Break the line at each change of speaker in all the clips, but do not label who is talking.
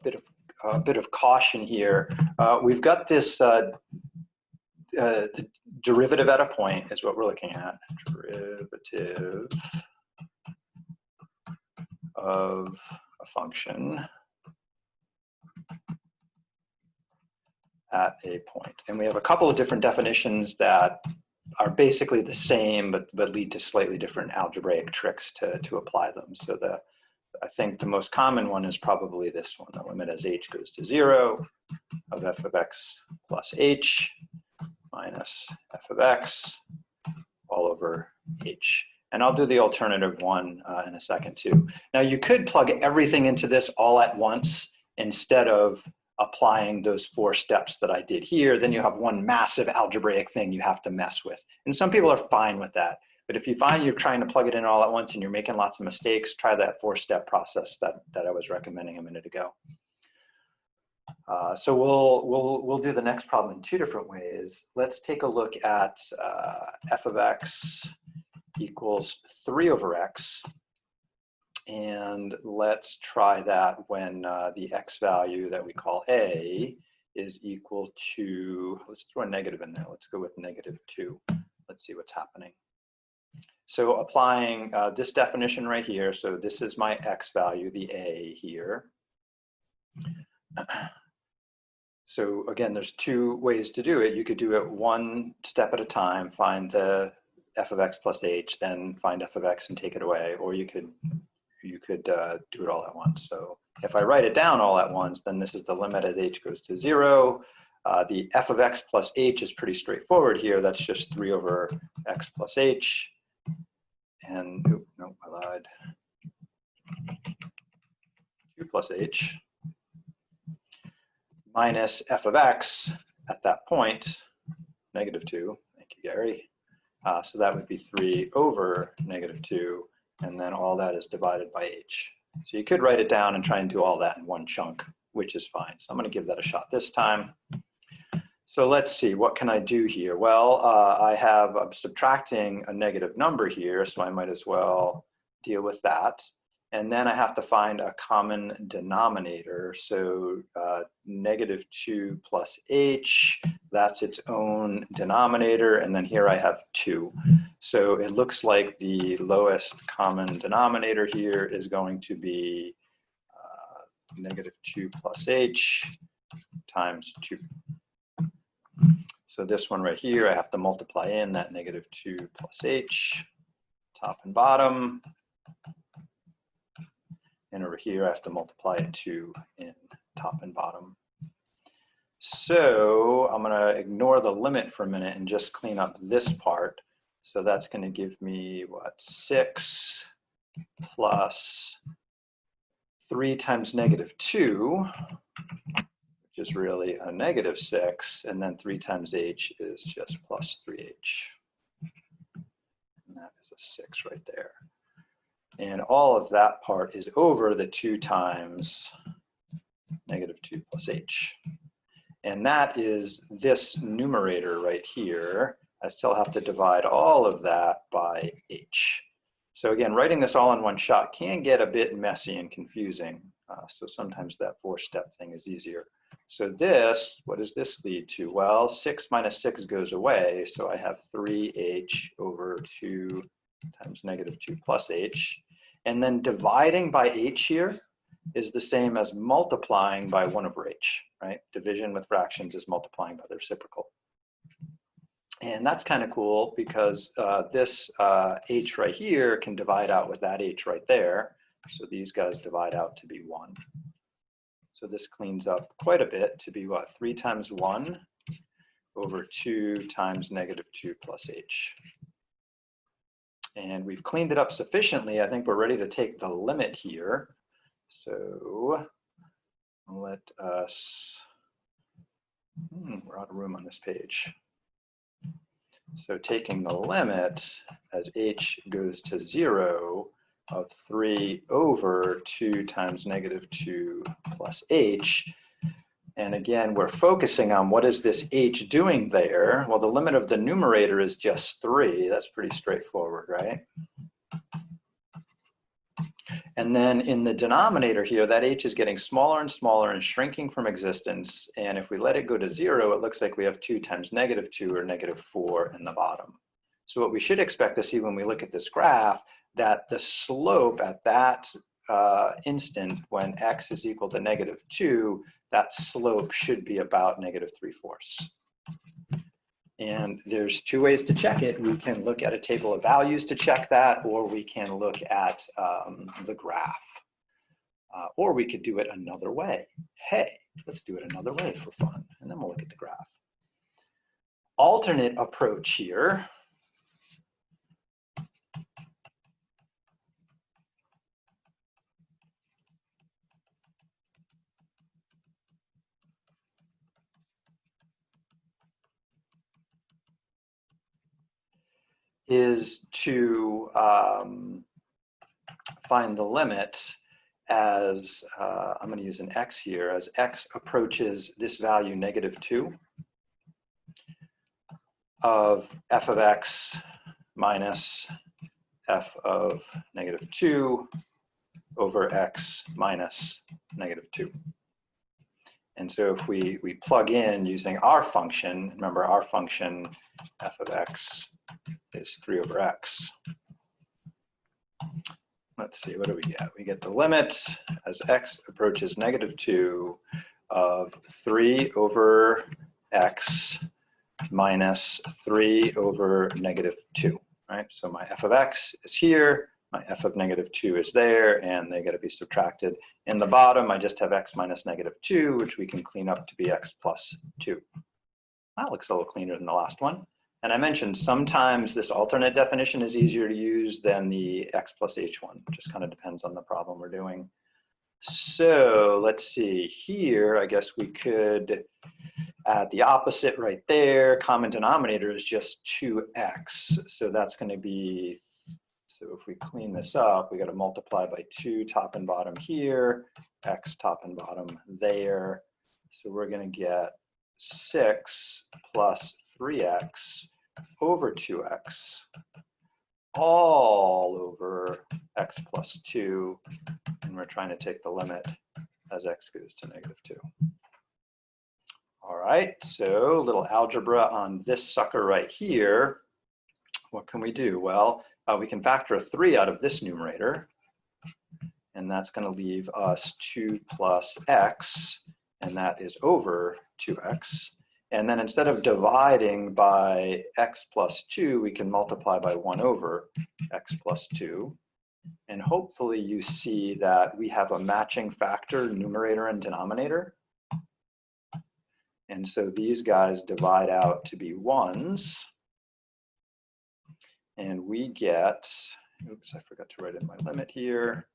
bit of caution here. We've got this the derivative at a point is what we're looking at. Derivative of a function at a point. And we have a couple of different definitions that are basically the same, but lead to slightly different algebraic tricks to apply them. So I think the most common one is probably this one, the limit as h goes to 0 of f of x plus h minus f of x all over h. And I'll do the alternative one in a second too. Now you could plug everything into this all at once instead of applying those 4 steps that I did here. Then you have one massive algebraic thing you have to mess with. And some people are fine with that. But if you find you're trying to plug it in all at once and you're making lots of mistakes, try that 4-step process that I was recommending a minute ago. So we'll do the next problem in 2 different ways. Let's take a look at f of x equals 3 over x. And let's try that when the x value that we call a is equal to, let's throw a negative in there. Let's go with -2. Let's see what's happening. So applying this definition right here, so this is my x value, the a here. So again, there's 2 ways to do it. You could do it 1 step at a time, find the f of x plus h, then find f of x and take it away, or you could do it all at once. So if I write it down all at once, then this is the limit as h goes to 0. The f of x plus h is pretty straightforward here. That's just 3 over x plus h. And, oh, no, I lied. 2 plus h minus f of x at that point, -2. Thank you, Gary. So that would be 3 over -2. And then all that is divided by h. So you could write it down and try and do all that in one chunk, which is fine. So I'm going to give that a shot this time. So let's see, what can I do here? Well, I'm subtracting a negative number here, so I might as well deal with that. And then I have to find a common denominator. So -2 plus h, that's its own denominator. And then here I have 2. So it looks like the lowest common denominator here is going to be -2 plus h times 2. So this one right here, I have to multiply in that -2 plus h, top and bottom. And over here, I have to multiply it 2 in top and bottom. So I'm going to ignore the limit for a minute and just clean up this part. So that's going to give me, what, 6 plus 3 times -2, which is really a -6. And then 3 times h is just plus 3h. And that is a 6 right there. And all of that part is over the 2 times -2 plus h. And that is this numerator right here. I still have to divide all of that by h. So again, writing this all in one shot can get a bit messy and confusing. So sometimes that 4-step thing is easier. So this, what does this lead to? Well, 6 minus 6 goes away. So I have 3h over 2 times -2 plus h. And then dividing by h here is the same as multiplying by 1 over h, right? Division with fractions is multiplying by the reciprocal. And that's kind of cool because this h right here can divide out with that h right there. So these guys divide out to be 1. So this cleans up quite a bit to be what? 3 times 1 over 2 times -2 plus h. And we've cleaned it up sufficiently. I think we're ready to take the limit here. So let us, we're out of room on this page. So taking the limit as h goes to 0 of 3 over 2 times -2 plus h. And again, we're focusing on what is this h doing there? Well, the limit of the numerator is just 3. That's pretty straightforward, right? And then in the denominator here, that h is getting smaller and smaller and shrinking from existence. And if we let it go to 0, it looks like we have 2 times -2 or -4 in the bottom. So what we should expect to see when we look at this graph, that the slope at that instant when x is equal to -2, that slope should be about -3/4. And there's two ways to check it. We can look at a table of values to check that, or we can look at the graph. Or we could do it another way. Hey, let's do it another way for fun, and then we'll look at the graph. Alternate approach here is to find the limit as, I'm going to use an x here, as x approaches this value -2 of f of x minus f of -2 over x minus -2. And so if we plug in using our function, remember our function f of x is 3 over x. Let's see, what do we get? We get the limit as x approaches -2 of 3 over x minus 3 over -2, right? So my f of x is here, my f of -2 is there, and they got to be subtracted. In the bottom, I just have x minus -2, which we can clean up to be x plus 2. That looks a little cleaner than the last one. And I mentioned sometimes this alternate definition is easier to use than the x plus h one. It just kind of depends on the problem we're doing. So let's see here, I guess we could add the opposite right there. Common denominator is just 2x. So that's going to be, so if we clean this up, we got to multiply by 2 top and bottom here, x top and bottom there. So we're going to get 6 plus 3x over 2x all over x plus 2, and we're trying to take the limit as x goes to -2. All right, so a little algebra on this sucker right here. What can we do? Well, we can factor a 3 out of this numerator, and that's going to leave us 2 plus x, and that is over 2x. And then instead of dividing by x plus 2, we can multiply by 1 over x plus 2. And hopefully you see that we have a matching factor, numerator and denominator. And so these guys divide out to be 1s. And we get, oops, I forgot to write in my limit here.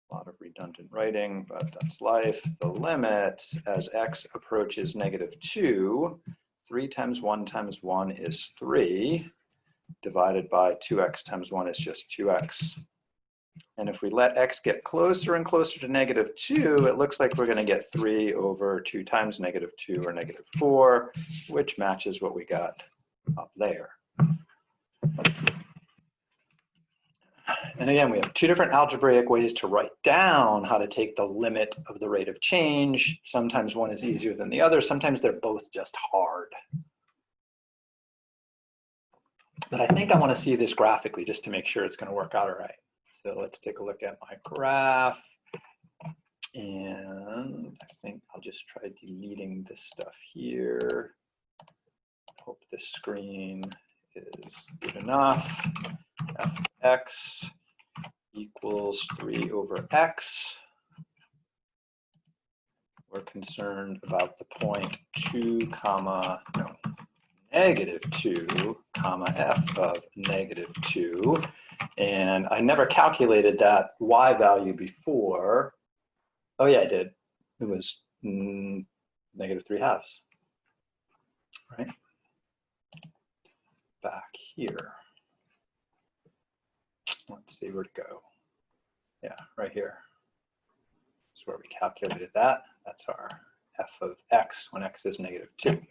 A lot of redundant writing, but that's life. The limit as x approaches -2, 3 times 1 times 1 is 3, divided by 2x times 1 is just 2x. And if we let x get closer and closer to -2, it looks like we're going to get 3 over 2 times -2 or -4, which matches what we got up there. And again, we have two different algebraic ways to write down how to take the limit of the rate of change. Sometimes one is easier than the other. Sometimes they're both just hard. But I think I want to see this graphically just to make sure it's going to work out all right. So let's take a look at my graph. And I think I'll just try deleting this stuff here. Hope this screen is good enough. F of x equals 3 over x. We're concerned about the point 2 comma, no, -2 comma f of -2. And I never calculated that y value before. Oh yeah, I did. It was -3/2, right? Back here. Let's see where to go. Yeah, right here. That's where we calculated that. That's our f of x when x is -2.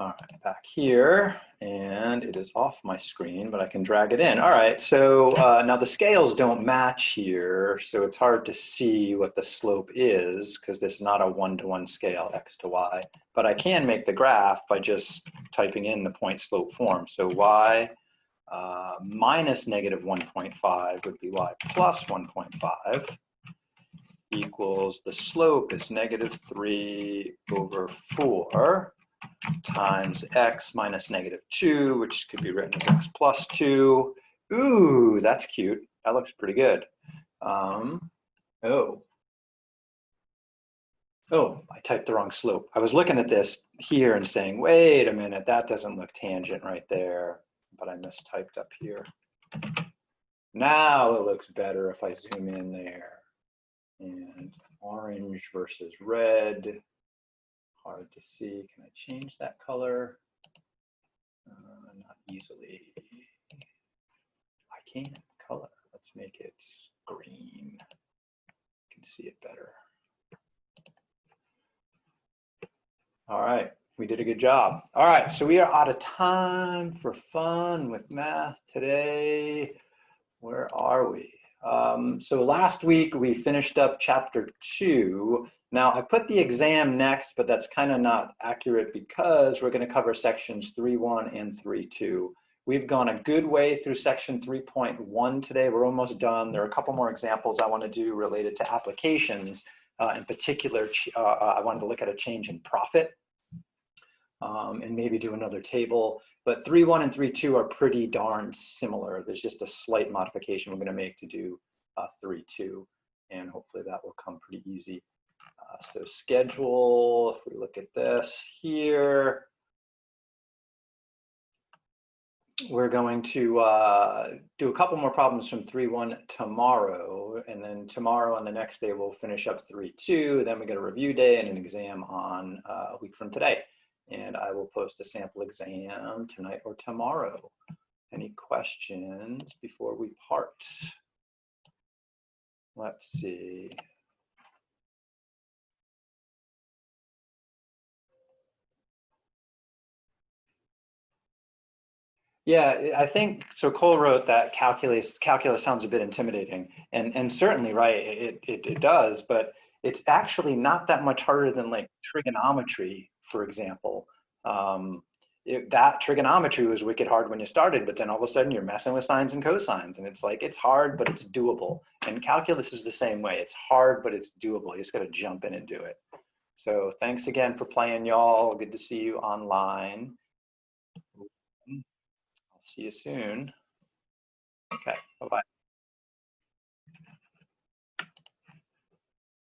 All right, back here, and it is off my screen, but I can drag it in. All right, so now the scales don't match here, so it's hard to see what the slope is because this is not a one-to-one scale, x to y. But I can make the graph by just typing in the point slope form. So y minus negative 1.5 would be y plus 1.5 equals the slope is negative 3 over 4 times x minus negative 2, which could be written as x plus 2. Ooh, that's cute. That looks pretty good. Oh, I typed the wrong slope. I was looking at this here and saying, wait a minute, that doesn't look tangent right there, but I mistyped up here. Now it looks better if I zoom in there. And orange versus red. Hard to see. Can I change that color? Not easily. I can color. Let's make it green. You can see it better. All right, we did a good job. All right, so we are out of time for fun with math today. Where are we? So last week we finished up chapter 2. Now I put the exam next, but that's kind of not accurate because we're going to cover sections 3.1 and 3.2. We've gone a good way through section 3.1 today. We're almost done. There are a couple more examples I want to do related to applications. In particular, I wanted to look at a change in profit and maybe do another table. But 3.1 and 3.2 are pretty darn similar. There's just a slight modification we're going to make to do 3.2, and hopefully that will come pretty easy. So schedule, if we look at this here, we're going to do a couple more problems from 3.1 tomorrow, and then tomorrow and the next day we'll finish up 3.2. Then we get a review day and an exam on a week from today. And I will post a sample exam tonight or tomorrow. Any questions before we part? Let's see. Yeah, I think, so Cole wrote that calculus sounds a bit intimidating, and certainly, right, it does, but it's actually not that much harder than like trigonometry, for example. That trigonometry was wicked hard when you started, but then all of a sudden you're messing with sines and cosines, and it's like, it's hard, but it's doable. And calculus is the same way. It's hard, but it's doable. You just got to jump in and do it. So thanks again for playing, y'all. Good to see you online. See you soon. Okay, bye-bye.